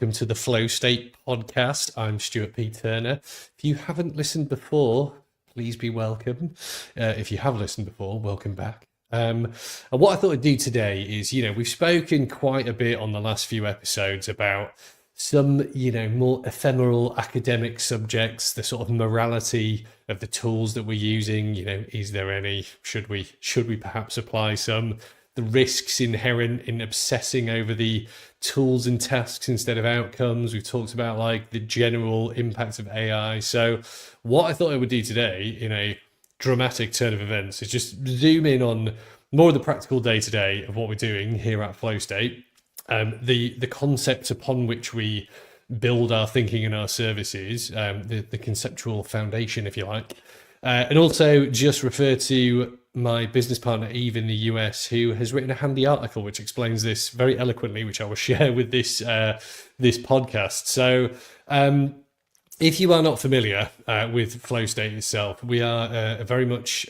welcome to the Flow State podcast. I'm Stuart P. Turner. If you haven't listened before, please be welcome. If you have listened before, welcome back. And what I thought I'd do today is, we've spoken quite a bit on the last few episodes about some, more ephemeral academic subjects, the sort of morality of the tools that we're using. Is there any? Should we perhaps apply some? The risks inherent in obsessing over the tools and tasks instead of outcomes. We've talked about like the general impact of AI. So what I thought I would do today in a dramatic turn of events is just zoom in on more of the practical day-to-day of what we're doing here at Flow State, the concepts upon which we build our thinking and our services, the conceptual foundation, if you like, and also just refer to my business partner, Eve, in the US, who has written a handy article which explains this very eloquently, which I will share with this podcast. So if you are not familiar with Flow State itself, we are a very much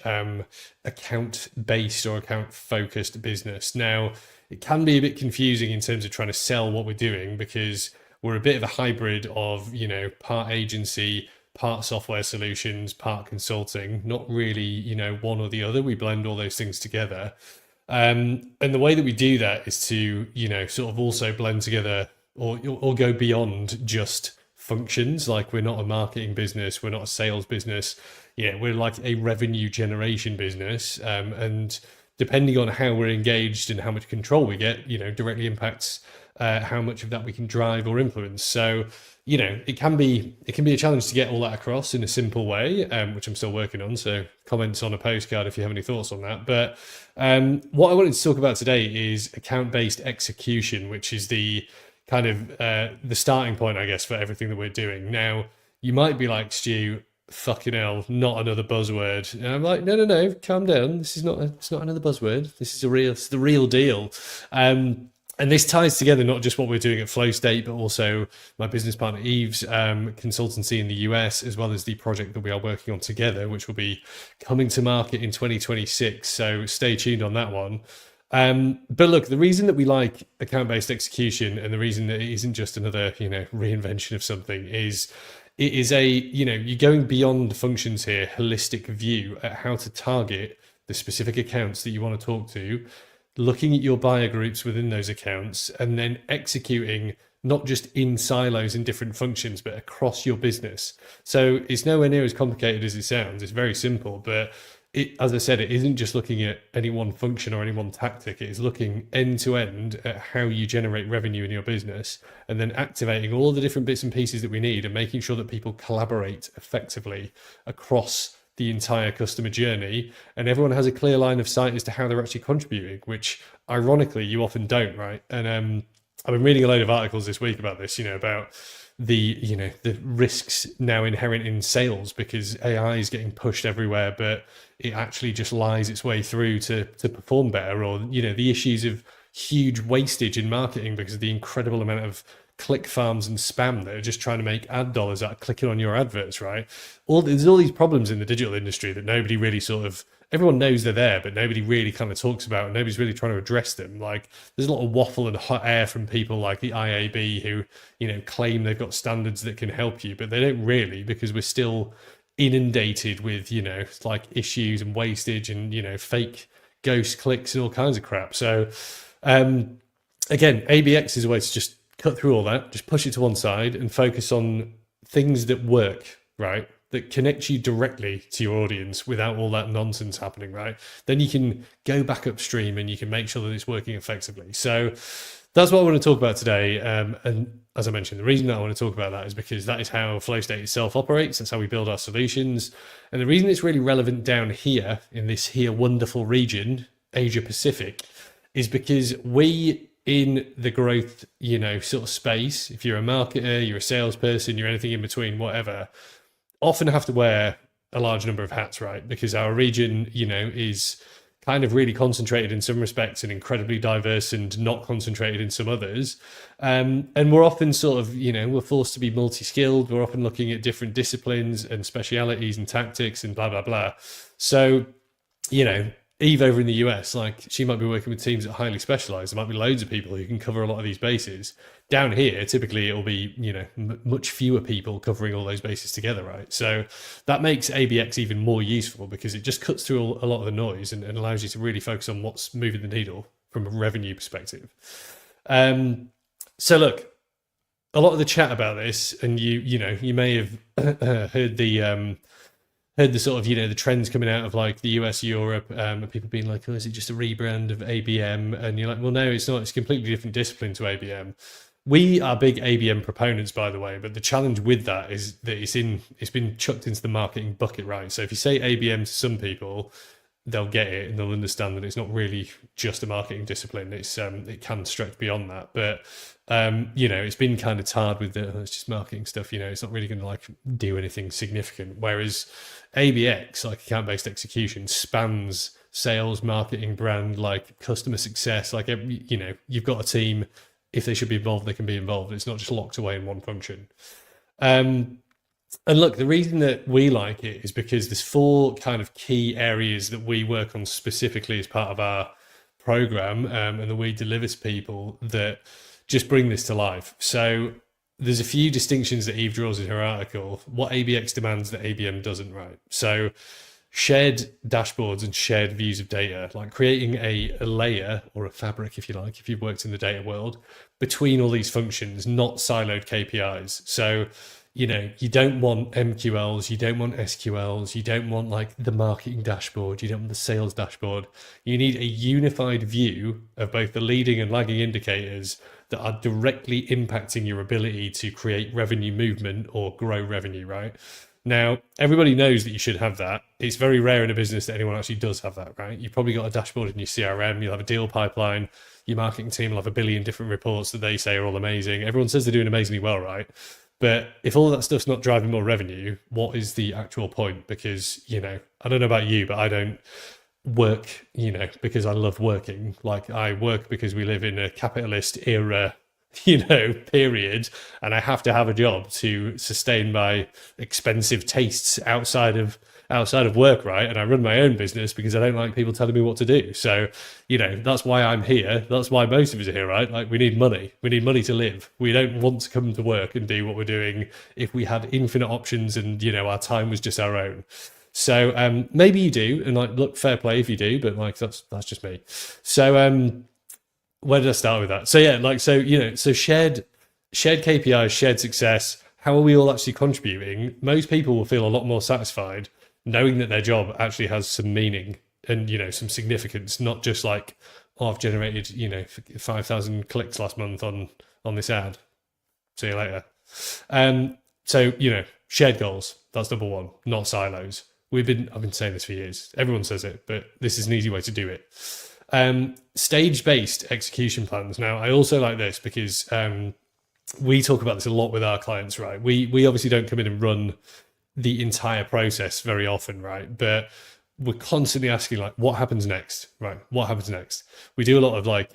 account-based or account-focused business. Now, it can be a bit confusing in terms of trying to sell what we're doing because we're a bit of a hybrid of, part agency, part software solutions, part consulting, not really, one or the other. We blend all those things together. And the way that we do that is to, sort of also blend together or go beyond just functions. Like, we're not a marketing business. We're not a sales business. We're like a revenue generation business. And depending on how we're engaged and how much control we get, directly impacts how much of that we can drive or influence. So, it can be a challenge to get all that across in a simple way, which I'm still working on. So comments on a postcard if you have any thoughts on that. But what I wanted to talk about today is account-based execution, which is the kind of the starting point, I guess, for everything that we're doing. Now, you might be like, Stu, fucking hell, not another buzzword. And I'm like, no, calm down. It's not another buzzword. This is the real deal. And this ties together not just what we're doing at Flow State, but also my business partner Eve's consultancy in the US, as well as the project that we are working on together, which will be coming to market in 2026. So stay tuned on that one. But look, the reason that we like account-based execution and the reason that it isn't just another, reinvention of something is it is you're going beyond functions here, holistic view at how to target the specific accounts that you want to talk to, looking at your buyer groups within those accounts, and then executing not just in silos in different functions, but across your business. So it's nowhere near as complicated as it sounds. It's very simple, but as I said, it isn't just looking at any one function or any one tactic. It is looking end to end at how you generate revenue in your business, and then activating all the different bits and pieces that we need and making sure that people collaborate effectively across the entire customer journey, and everyone has a clear line of sight as to how they're actually contributing, which ironically you often don't, right? And I've been reading a load of articles this week about this, about the risks now inherent in sales because AI is getting pushed everywhere, but it actually just lies its way through to perform better, or the issues of huge wastage in marketing because of the incredible amount of click farms and spam that are just trying to make ad dollars out of clicking on your adverts, right? There's all these problems in the digital industry that nobody really everyone knows they're there, but nobody really kind of talks about, and nobody's really trying to address them. Like, there's a lot of waffle and hot air from people like the IAB who, claim they've got standards that can help you, but they don't really, because we're still inundated with, like issues and wastage and, fake ghost clicks and all kinds of crap. So, again, ABX is a way to just cut through all that, just push it to one side and focus on things that work, right? That connect you directly to your audience without all that nonsense happening, right? Then you can go back upstream and you can make sure that it's working effectively. So that's what I want to talk about today. And as I mentioned, the reason that I want to talk about that is because that is how Flow State itself operates. That's how we build our solutions. And the reason it's really relevant down here in this here wonderful region, Asia Pacific, is because we, in the growth, sort of space, if you're a marketer, you're a salesperson, you're anything in between, whatever, often have to wear a large number of hats, right? Because our region, is kind of really concentrated in some respects and incredibly diverse and not concentrated in some others. And we're often sort of, we're forced to be multi-skilled. We're often looking at different disciplines and specialities and tactics and blah, blah, blah. So, Eve over in the US, like she might be working with teams that are highly specialized. There might be loads of people who can cover a lot of these bases. Down here, typically it'll be, much fewer people covering all those bases together, right? So that makes ABX even more useful because it just cuts through a lot of the noise and allows you to really focus on what's moving the needle from a revenue perspective. So look, a lot of the chat about this, and you may have heard the sort of the trends coming out of like the US, Europe, and people being like, oh, is it just a rebrand of ABM? And you're like, well, no, it's not. It's a completely different discipline to ABM. We are big ABM proponents, by the way, but the challenge with that is that it's been chucked into the marketing bucket, right? So if you say ABM to some people, they'll get it and they'll understand that it's not really just a marketing discipline. It's it can stretch beyond that, but it's been kind of tarred with it's just marketing stuff. It's not really going to like do anything significant. Whereas ABX, like account-based execution, spans sales, marketing, brand, like customer success. Like you've got a team. If they should be involved, they can be involved. It's not just locked away in one function. And look, the reason that we like it is because there's 4 kind of key areas that we work on specifically as part of our program, and that we deliver to people that just bring this to life. So there's a few distinctions that Eve draws in her article. What ABX demands that ABM doesn't, right? So shared dashboards and shared views of data, like creating a layer or a fabric, if you like, if you've worked in the data world, between all these functions, not siloed KPIs. So you don't want MQLs, you don't want SQLs, you don't want like the marketing dashboard, you don't want the sales dashboard. You need a unified view of both the leading and lagging indicators that are directly impacting your ability to create revenue movement or grow revenue, right? Now, everybody knows that you should have that. It's very rare in a business that anyone actually does have that, right? You've probably got a dashboard in your CRM, you'll have a deal pipeline, your marketing team will have a billion different reports that they say are all amazing. Everyone says they're doing amazingly well, right? But if all that stuff's not driving more revenue, what is the actual point? Because, I don't know about you, but I don't work, because I love working. Like I work because we live in a capitalist era, period. And I have to have a job to sustain my expensive tastes outside of work, right? And I run my own business because I don't like people telling me what to do. So, that's why I'm here. That's why most of us are here, right? Like we need money. We need money to live. We don't want to come to work and do what we're doing if we had infinite options and, our time was just our own. So maybe you do, and like, look, fair play if you do, but like that's just me. So where did I start with that? So yeah, like so shared KPIs, shared success. How are we all actually contributing? Most people will feel a lot more satisfied knowing that their job actually has some meaning and some significance, not just like, oh, I've generated 5,000 clicks last month on this ad. See you later. So shared goals. That's number 1. Not silos. I've been saying this for years. Everyone says it, but this is an easy way to do it. Stage-based execution plans. Now, I also like this because we talk about this a lot with our clients, right? We obviously don't come in and run the entire process very often, right? But we're constantly asking like, what happens next, right? What happens next? We do a lot of like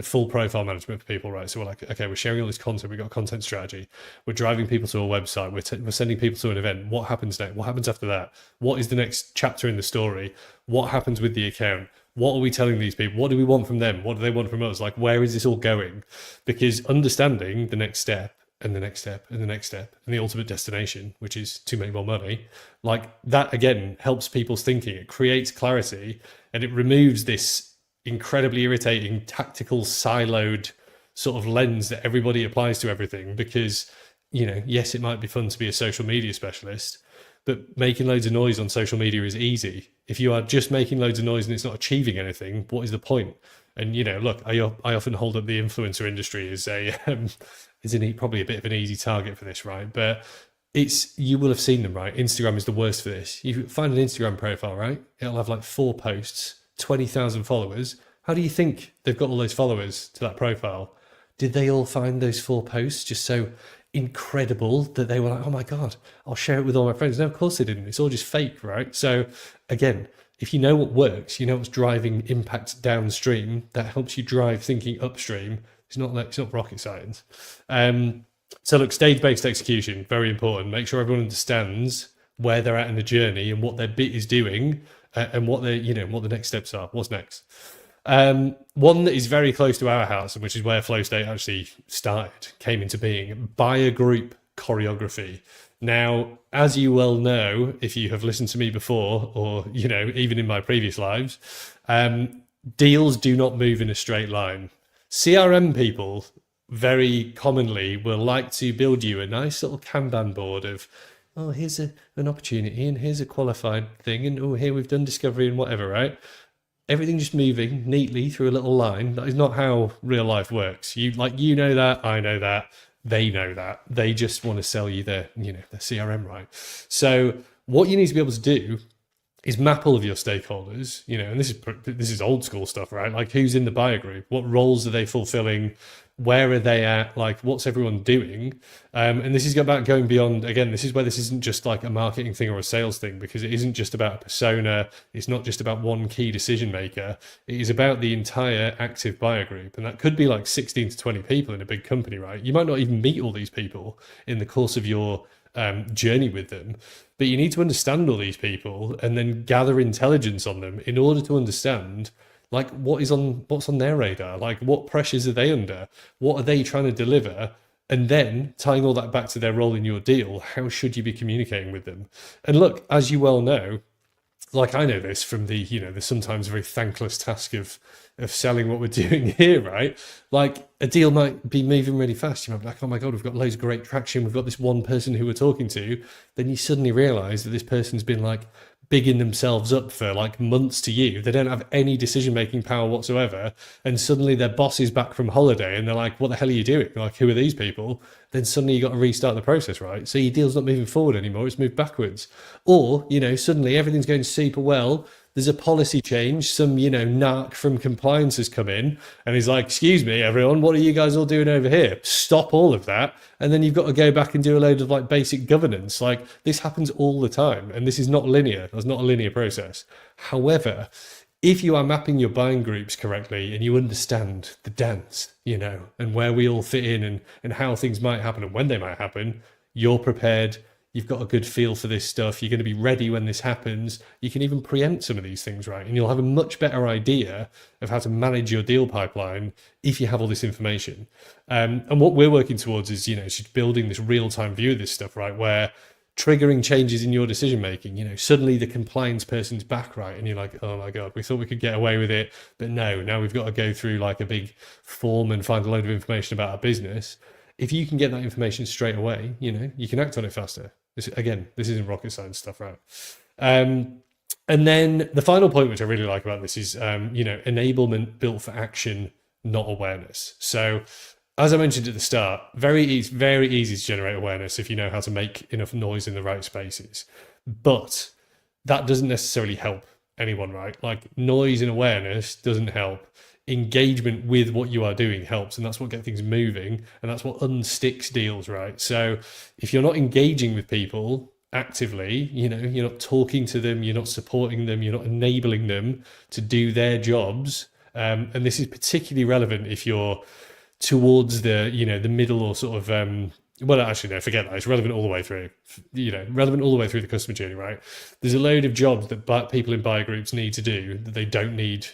full profile management for people, right? So we're like, okay, we're sharing all this content. We've got a content strategy. We're driving people to a website. We're sending people to an event. What happens next? What happens after that? What is the next chapter in the story? What happens with the account? What are we telling these people? What do we want from them? What do they want from us? Like, where is this all going? Because understanding the next step and the next step and the next step and the ultimate destination, which is to make more money, like that again helps people's thinking. It creates clarity and it removes this incredibly irritating tactical siloed sort of lens that everybody applies to everything. Because yes, it might be fun to be a social media specialist, but making loads of noise on social media is easy. If you are just making loads of noise and it's not achieving anything, what is the point? And look, I often hold up the influencer industry as probably a bit of an easy target for this, right? But you will have seen them, right? Instagram is the worst for this. You find an Instagram profile, right? It'll have like 4 posts, 20,000 followers. How do you think they've got all those followers to that profile? Did they all find those 4 posts just so incredible that they were like, oh my God, I'll share it with all my friends? No, of course they didn't. It's all just fake, right? So again, if you know what works, you know what's driving impact downstream, that helps you drive thinking upstream. It's not rocket science. So look, stage-based execution, very important. Make sure everyone understands where they're at in the journey and what their bit is doing, and what the what the next steps are. What's next? One that is very close to our house, and which is where Flow State actually started, came into being, buyer group choreography. Now, as you well know, if you have listened to me before, or even in my previous lives, deals do not move in a straight line. CRM people very commonly will like to build you a nice little Kanban board of, oh, here's an opportunity, and here's a qualified thing, and oh, here we've done discovery and whatever, right? Everything just moving neatly through a little line. That is not how real life works. You know that, I know that, they know that. They just want to sell you their CRM, right? So what you need to be able to do is map all of your stakeholders, and this is old school stuff, right? Like, who's in the buyer group? What roles are they fulfilling? Where are they at? Like, what's everyone doing? And this is about going beyond, again, this is where this isn't just like a marketing thing or a sales thing, because it isn't just about a persona. It's not just about one key decision maker. It is about the entire active buyer group. And that could be like 16 to 20 people in a big company, right? You might not even meet all these people in the course of your journey with them, but you need to understand all these people and then gather intelligence on them in order to understand like what's on their radar, like what pressures are they under, what are they trying to deliver, and then tying all that back to their role in your deal, how should you be communicating with them? And look, as you well know, like I know this from the the sometimes very thankless task of selling what we're doing here, right? Like, a deal might be moving really fast. You might be like, oh my God, we've got loads of great traction. We've got this one person who we're talking to. Then you suddenly realize that this person's been like bigging themselves up for like months to you. They don't have any decision-making power whatsoever. And suddenly their boss is back from holiday and they're like, what the hell are you doing? Like, who are these people? Then suddenly you got to restart the process, right? So your deal's not moving forward anymore. It's moved backwards. Or, suddenly everything's going super well. There's a policy change. Some, narc from compliance has come in and he's like, excuse me, everyone, what are you guys all doing over here? Stop all of that. And then you've got to go back and do a load of like basic governance. Like, this happens all the time. And this is not linear. It's not a linear process. However, if you are mapping your buying groups correctly and you understand the dance, and where we all fit in and how things might happen and when they might happen, you're prepared. You've got a good feel for this stuff. You're going to be ready when this happens. You can even preempt some of these things, right? And you'll have a much better idea of how to manage your deal pipeline if you have all this information. And what we're working towards is, just building this real-time view of this stuff, right? Where triggering changes in your decision making, suddenly the compliance person's back, right? And you're like, oh my God, we thought we could get away with it. But no, now we've got to go through like a big form and find a load of information about our business. If you can get that information straight away, you can act on it faster. This isn't rocket science stuff, right? And then the final point, which I really like about this is, enablement built for action, not awareness. So as I mentioned at the start, very easy to generate awareness if you know how to make enough noise in the right spaces. But that doesn't necessarily help anyone, right? Like, noise and awareness doesn't help. Engagement with what you are doing helps, and that's what gets things moving, and that's what unsticks deals, right? So if you're not engaging with people actively, you're not talking to them, you're not supporting them, you're not enabling them to do their jobs, and this is particularly relevant if you're towards the the middle or sort of well, actually, no, forget that. It's relevant all the way through, relevant all the way through the customer journey, right? There's a load of jobs that people in buyer groups need to do that they don't need,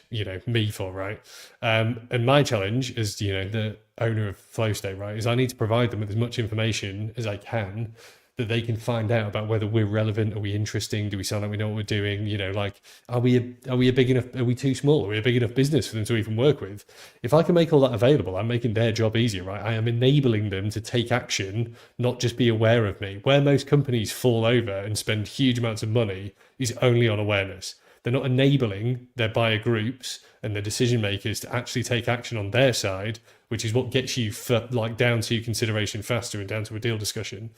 me for, right? And my challenge as, the owner of Flow State, right, is I need to provide them with as much information as I can that they can find out about whether we're relevant, are we interesting, do we sound like we know what we're doing, like, are we a big enough, are we too small, are we a big enough business for them to even work with? If I can make all that available, I'm making their job easier, right? I am enabling them to take action, not just be aware of me. Where most companies fall over and spend huge amounts of money is only on awareness. They're not enabling their buyer groups and the decision makers to actually take action on their side, which is what gets you down to consideration faster and down to a deal discussion.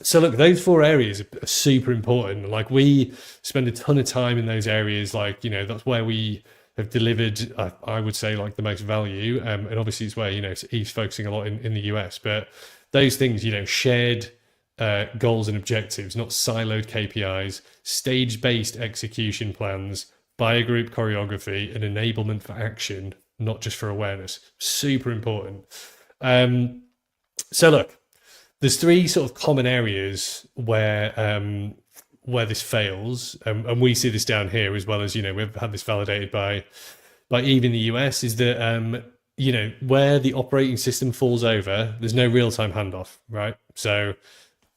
So look, those four areas are super important. Like, we spend a ton of time in those areas. Like, that's where we have delivered, I would say, like the most value. And obviously it's where, he's focusing a lot in the US, but those things, shared goals and objectives, not siloed KPIs, stage-based execution plans, buyer group choreography, and enablement for action, not just for awareness. Super important. So look, there's three sort of common areas where where this fails, and we see this down here as well as, we've had this validated by even the US, is that where the operating system falls over, there's no real-time handoff, right? So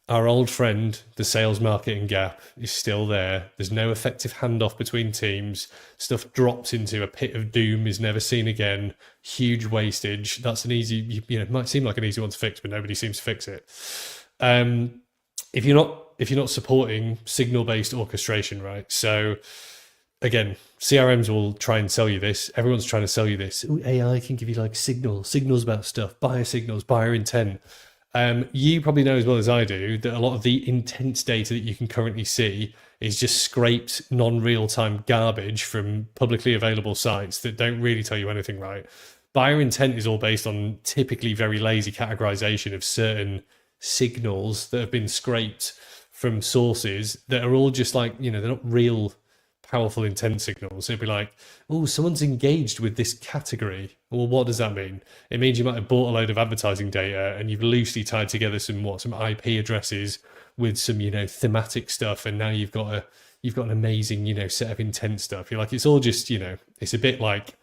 our old friend, the sales marketing gap, is still there. There's no effective handoff between teams. Stuff drops into a pit of doom, is never seen again. Huge wastage. That's an easy, it might seem like an easy one to fix, but nobody seems to fix it. If you're not supporting signal-based orchestration, right? So again, CRMs will try and sell you this. Everyone's trying to sell you this. Ooh, AI can give you like signals about stuff, buyer signals, buyer intent. You probably know as well as I do that a lot of the intense data that you can currently see is just scraped non-real-time garbage from publicly available sites that don't really tell you anything, right? Buyer intent is all based on typically very lazy categorization of certain signals that have been scraped from sources that are all just like, they're not real powerful intent signals. It'd be like, oh, someone's engaged with this category. Well, what does that mean? It means you might have bought a load of advertising data and you've loosely tied together some IP addresses with some, thematic stuff, and now you've got an amazing, set of intent stuff. You're like, it's all just, it's a bit like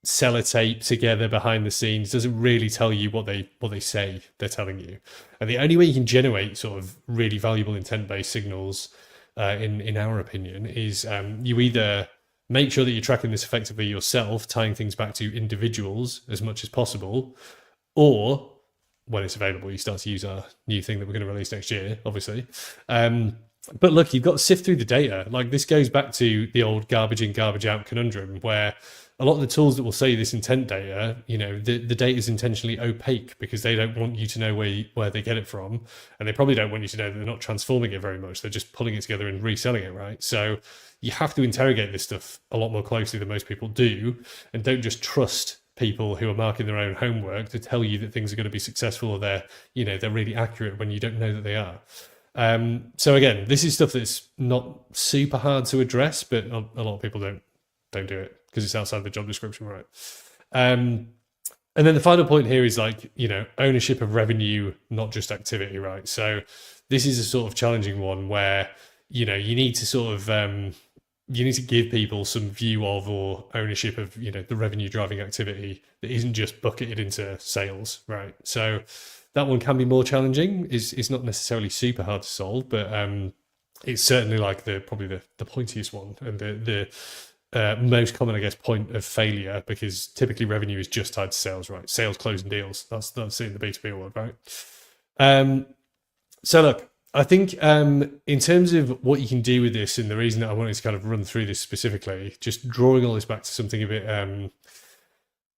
sellotape together behind the scenes. Doesn't really tell you what they say they're telling you. And the only way you can generate sort of really valuable intent-based signals, in our opinion, is you either make sure that you're tracking this effectively yourself, tying things back to individuals as much as possible, or when it's available, you start to use our new thing that we're going to release next year, obviously. But look, you've got to sift through the data. Like, this goes back to the old garbage in, garbage out conundrum, where a lot of the tools that will sell you this intent data, the data is intentionally opaque because they don't want you to know where they get it from. And they probably don't want you to know that they're not transforming it very much. They're just pulling it together and reselling it, right? So you have to interrogate this stuff a lot more closely than most people do. And don't just trust people who are marking their own homework to tell you that things are going to be successful or they're really accurate when you don't know that they are. So again, this is stuff that's not super hard to address, but a lot of people don't do it because it's outside the job description, right? And then the final point here is like, ownership of revenue, not just activity, right? So this is a sort of challenging one where, you need to sort of, you need to give people some view of or ownership of, the revenue driving activity that isn't just bucketed into sales, right? So that one can be more challenging. It's not necessarily super hard to solve, but it's certainly like probably the pointiest one and the most common, I guess, point of failure, because typically revenue is just tied to sales, right? Sales closing deals. That's in the B2B world, right? So look, I think in terms of what you can do with this, and the reason that I wanted to kind of run through this specifically, just drawing all this back to something a bit,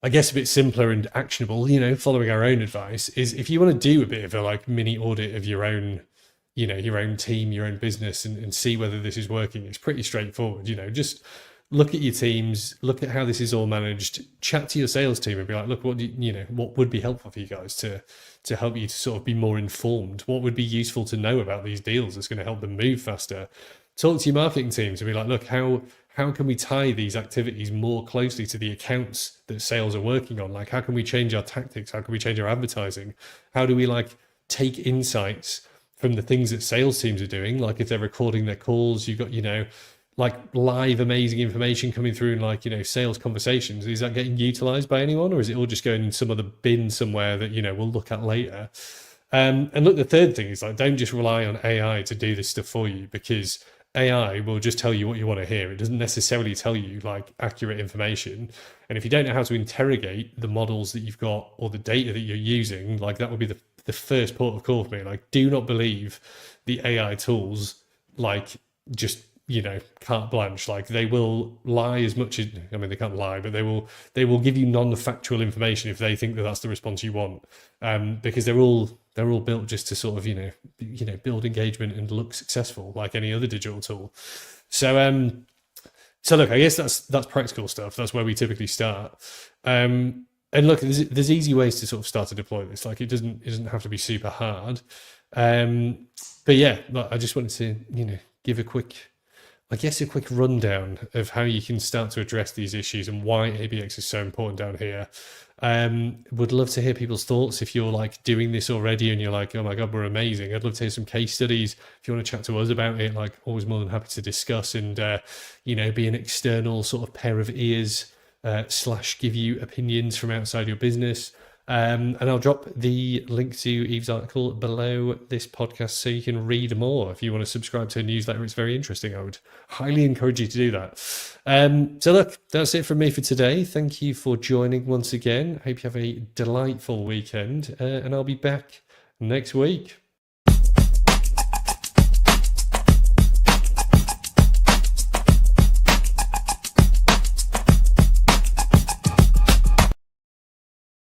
I guess, a bit simpler and actionable, following our own advice, is if you want to do a bit of a like mini audit of your own, your own team, your own business, and see whether this is working, it's pretty straightforward. Just look at your teams, look at how this is all managed, chat to your sales team and be like, look, what what would be helpful for you guys to help you to sort of be more informed? What would be useful to know about these deals that's going to help them move faster? Talk to your marketing teams and be like, look, how can we tie these activities more closely to the accounts that sales are working on? Like, how can we change our tactics? How can we change our advertising? How do we like take insights from the things that sales teams are doing? Like, if they're recording their calls, you've got, like live amazing information coming through in like, sales conversations. Is that getting utilized by anyone, or is it all just going in some other bin somewhere that, we'll look at later? And look, the third thing is like, don't just rely on AI to do this stuff for you, because AI will just tell you what you want to hear. It doesn't necessarily tell you like accurate information. And if you don't know how to interrogate the models that you've got or the data that you're using, like that would be the first port of call for me. Like, do not believe the AI tools, like just, carte blanche. Like, they will lie as much as, I mean, they can't lie, but they will give you non-factual information if they think that that's the response you want. Because they're all built just to sort of, build engagement and look successful like any other digital tool. So look, I guess that's practical stuff. That's where we typically start. And look, there's easy ways to sort of start to deploy this. Like, it doesn't have to be super hard. But yeah, I just wanted to, give a quick I guess a quick rundown of how you can start to address these issues and why ABX is so important down here. Would love to hear people's thoughts. If you're like doing this already and you're like, oh my God, we're amazing. I'd love to hear some case studies. If you want to chat to us about it, like always more than happy to discuss and, be an external sort of pair of ears / give you opinions from outside your business. And I'll drop the link to Eve's article below this podcast so you can read more. If you want to subscribe to a newsletter, it's very interesting. I would highly encourage you to do that. So look, that's it from me for today. Thank you for joining once again. Hope you have a delightful weekend, and I'll be back next week.